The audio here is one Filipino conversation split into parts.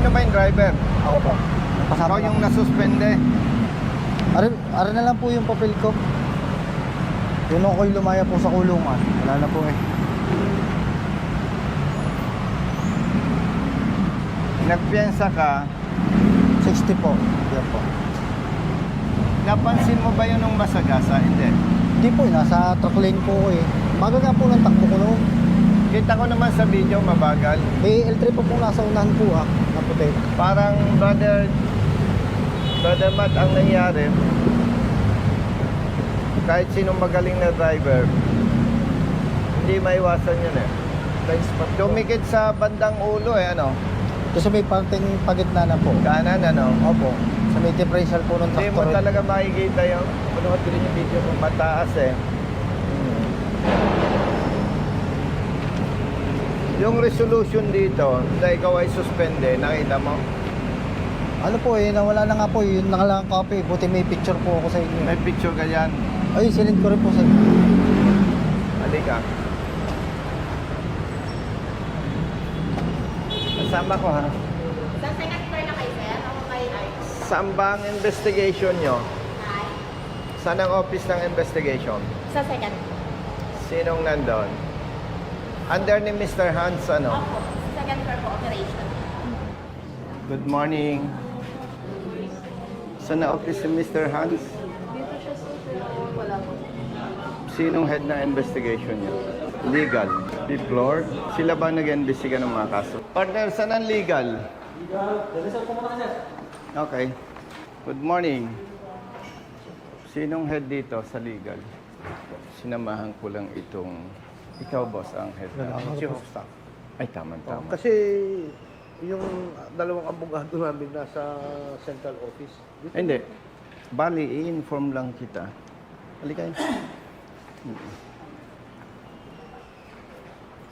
Sino ba yung driver? Ako po. Ikaw yung nasuspende. Arin na lang po yung papel ko. Yun ako'y lumaya po sa kulungan. Wala na po eh. Nagpiyansa ka, 60 po. Yan po. napansin mo ba yun nung masagasa? Hindi. Hindi po, nasa truck lane po ko eh. Maga nga po ng takbo ko noon. Kita ko naman sa video, mabagal. May L3 po nasa unahan po na puti. Parang brother Matt, ang nangyari, kahit sinong magaling na driver, hindi maiwasan yun eh. Dumikit sa bandang ulo eh, ano? Kasi may parting pagitna na po. Kanan, ano? Opo. Sa may differential po ng Hindi mo tractor. talaga makikita yung, panood ko rin yung video kung mataas eh. Yung resolution dito, na ikaw ay suspende, nakita mo? Ano po eh, nawala na nga po yun nakalang copy. Buti may picture po ako sa inyo. May picture ka yan. Ay, sinend ko rin po sa inyo. Halika. Kasama ko ha. Sa second floor na kayo, sir? Ako kay Art. Saan ba ang investigation nyo? Hi. Saan ang office ng investigation? Sa second. Sinong nandun? Under ni Mr. Hans, ano? Opo. Sa second floor po, operation. Good morning. Saan na office ni Mr. Hans? Dito siya, sir. Pero wala po. Sinong head ng investigation niya? Legal. Fifth floor. Sila ba nag-imbestiga ng mga kaso? Partner, saan ang legal? Okay. Good morning. Sinong head dito sa legal? Sinamahan ko lang itong... Ikaw, boss, ang head. Chief of Staff. Ay, tama-tama. Kasi yung dalawang abogado namin nasa central office. Dito. Hindi. Bali, i-inform lang kita. Halika yun.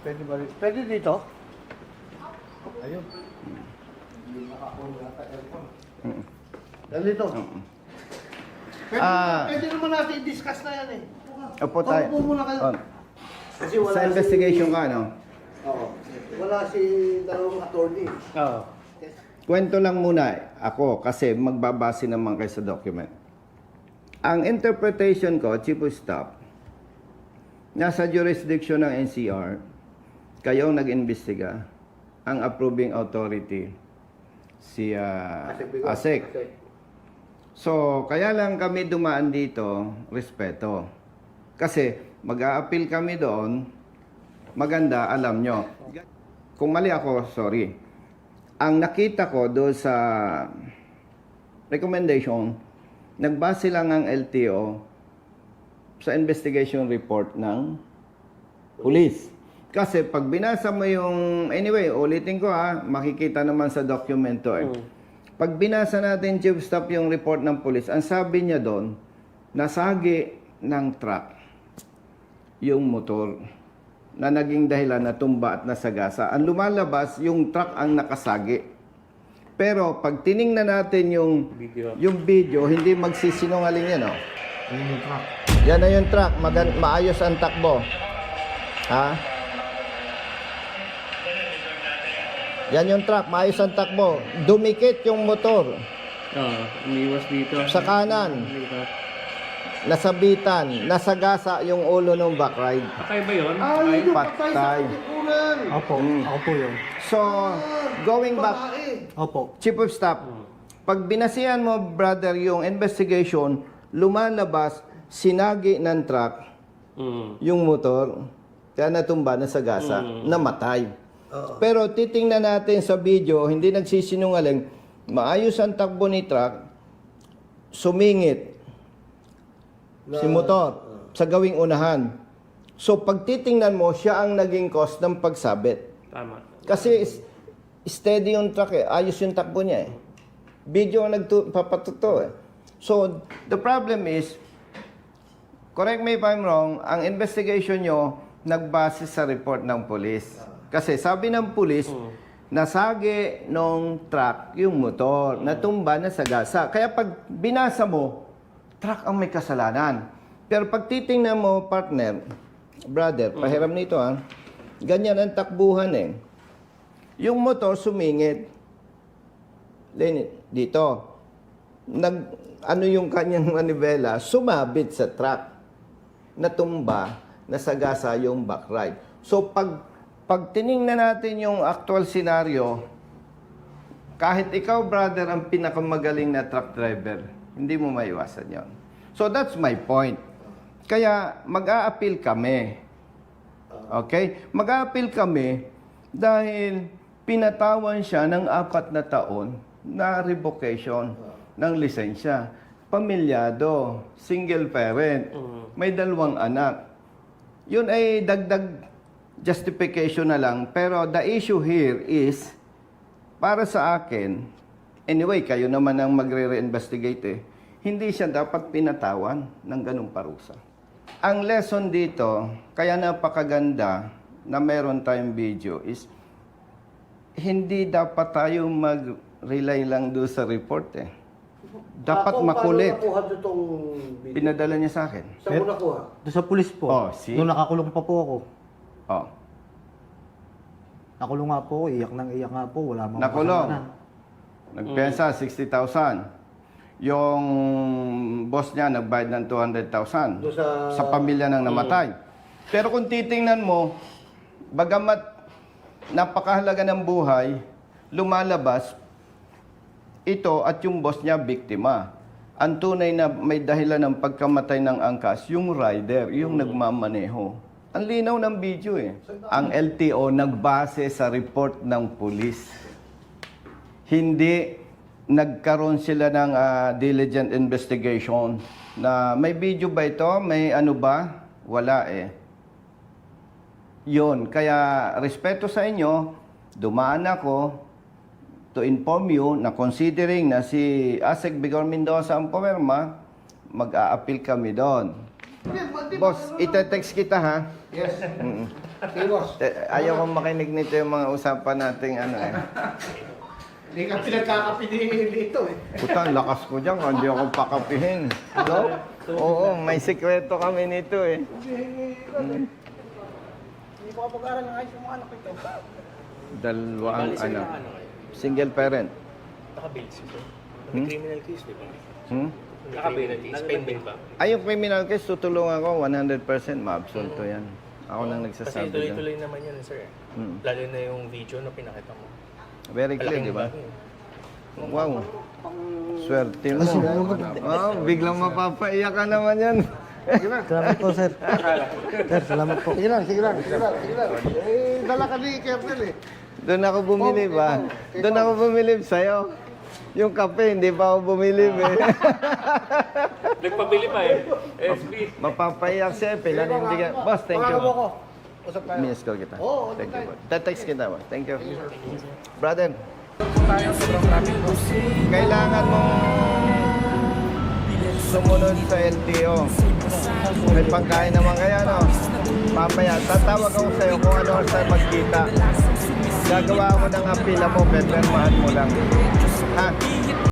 Pwede ba rin? Pwede dito? Ayun. Mm. Dito. Mm. Pwede, pwede naman natin i-discuss na yan eh. Opo tayo. Opo muna kayo. Oh. Kasi wala Sa investigation ka, no? Oo. Wala si dalawang attorney. Oo. Kwento lang muna ako kasi magbabase naman kayo sa document. Ang interpretation ko, Chief of Staff, nasa jurisdiction ng NCR, kayo ang nag-imbestiga, ang approving authority, si ASEC. So, kaya lang kami dumaan dito, respeto. Kasi mag-a-appeal kami doon, maganda, alam nyo. Kung mali ako, sorry. Ang nakita ko doon sa recommendation, nagbase lang ang LTO sa investigation report ng police. Kasi pag binasa mo yung, anyway, ulitin ko ha, makikita naman sa dokumento eh. Pag binasa natin, Chief Staff, yung report ng police, ang sabi niya doon, nasagi ng truck yung motor na naging dahilan na tumba at nasagasa. Ang lumalabas, yung truck ang nakasagi. Pero pag tiningnan natin yung video, hindi magsisinungaling yan, oh. Ayun yung truck. Yan na yung truck, maayos ang takbo. Ha? Yan yung truck, maayos ang takbo. Dumikit yung motor. Umiwas dito. Sa kanan. Nasabitan, nasagasa yung ulo ng backride. Patay ba yun? Ah, yun yung Patay. patay sa katipunan. Opo. Ako po yun. So, going back, Babae. Opo. Chief of Staff, pag binasihan mo, brother, yung investigation, lumalabas, sinagi ng truck, yung motor, kaya natumba, nasagasa, namatay. Pero titingnan natin sa video, hindi nagsisinungaling, maayos ang takbo ni truck, sumingit si motor sa gawing unahan. So pag titingnan mo, siya ang naging cause ng pagsabit. Tama. Kasi steady yung truck eh. Ayos yung takbo niya eh. Video ang nagpapatuto eh. So, the problem is, correct me if I'm wrong, ang investigation nyo nagbase sa report ng police. Kasi sabi ng police, nasagi nung truck yung motor, natumba, nasagasa. Kaya pag binasa mo, truck ang may kasalanan. Pero pag titingnan mo, partner, brother, pahiram nito ha, ganyan ang takbuhan eh. Yung motor sumingit. dito. Ano yung kanyang manibela, sumabit sa truck. Natumba, nasagasa yung backride. So, pag tiningnan natin yung actual scenario, kahit ikaw, brother, ang pinakamagaling na truck driver, hindi mo maiwasan yon. So, that's my point. Kaya, mag-a-appeal kami. Okay? Mag-a-appeal kami dahil pinatawan siya ng 4 na taon na revocation ng lisensya. Pamilyado, single parent, may 2 anak. Yun ay dagdag justification na lang. Pero the issue here is, para sa akin, anyway, kayo naman ang magre-reinvestigate eh, hindi siya dapat pinatawan ng ganung parusa. Ang lesson dito, kaya napakaganda na meron tayong video is, hindi dapat tayo mag-rely lang doon sa report eh. Dapat makulit. Paano nakuha itong video? Pinadala niya sa akin. Saan mo nakuha? Doon sa pulis po. Oh, see? Nung nakakulong pa po ako. Oh, Nakulong nga po ako, iyak nga po. Wala mga nakulong. kasalanan. Nagpensa, 60,000. Yung boss niya nagbayad ng 200,000 Doon sa pamilya ng namatay. Pero kung titingnan mo, bagamat napakahalaga ng buhay, lumalabas ito at yung boss niya biktima. Ang tunay na may dahilan ng pagkamatay ng angkas, yung rider, yung nagmamaneho. Ang linaw ng video eh. Ang LTO nagbase sa report ng pulis. Hindi nagkaroon sila ng diligent investigation na may video ba ito? May ano ba? Wala eh. Yun. Kaya respeto sa inyo, dumaan ako to inform you na considering na si Asek Bigor Mendoza ang pumirma, mag-a-appeal kami doon. Boss, ite-text kita ha. Yes. Sige, boss. Ayaw kong makinig nito yung mga usapan nating ano eh. Hindi ka pinagkakapinihin dito eh. Puta, ang lakas ko dyan, hindi ako pakapihin. No? Oo, may sikreto kami nito eh. Hindi pa kapag-aral ng ayos yung mga anak ito. Dalawang ano. Single parent. Naka-bail siya. Hmm? Criminal case, di ba? Hmm? Naka-bail case, pending pa. Ay, yung criminal case, tutulungan ko 100% ma-absolto yan. Ako nang Kasi nagsasabi dyan. tuloy-tuloy naman yan, sir. Hmm. Lalo na yung video na pinakita mo. Very clear, di ba? bagay. Wow. Swerte mo. Oh, biglang mapapaiyak ka naman yan. Salamat po, sir. Sir, salamat po. Sige lang. Eh, dala ka ni Kernel eh. Doon ako bumilib ba? Doon ako bumilib sa'yo. Yung kape, hindi pa ako bumilib eh. Nagpabili pa eh. SB. Mapapaiyak siya, pinanindigan. Boss, thank you. Tawagan mo ko. Usap tayo. Miss call kita. Oo, Thank you. Text kita, boss. Thank you. Brother, kailangan mong sumunod sa LTO. May pagkain naman kaya, no? Mamaya, tatawag ako sa'yo kung ano oras tayo magkita. Gagawa ako ng apila mo, pepermahan mo lang. Ha?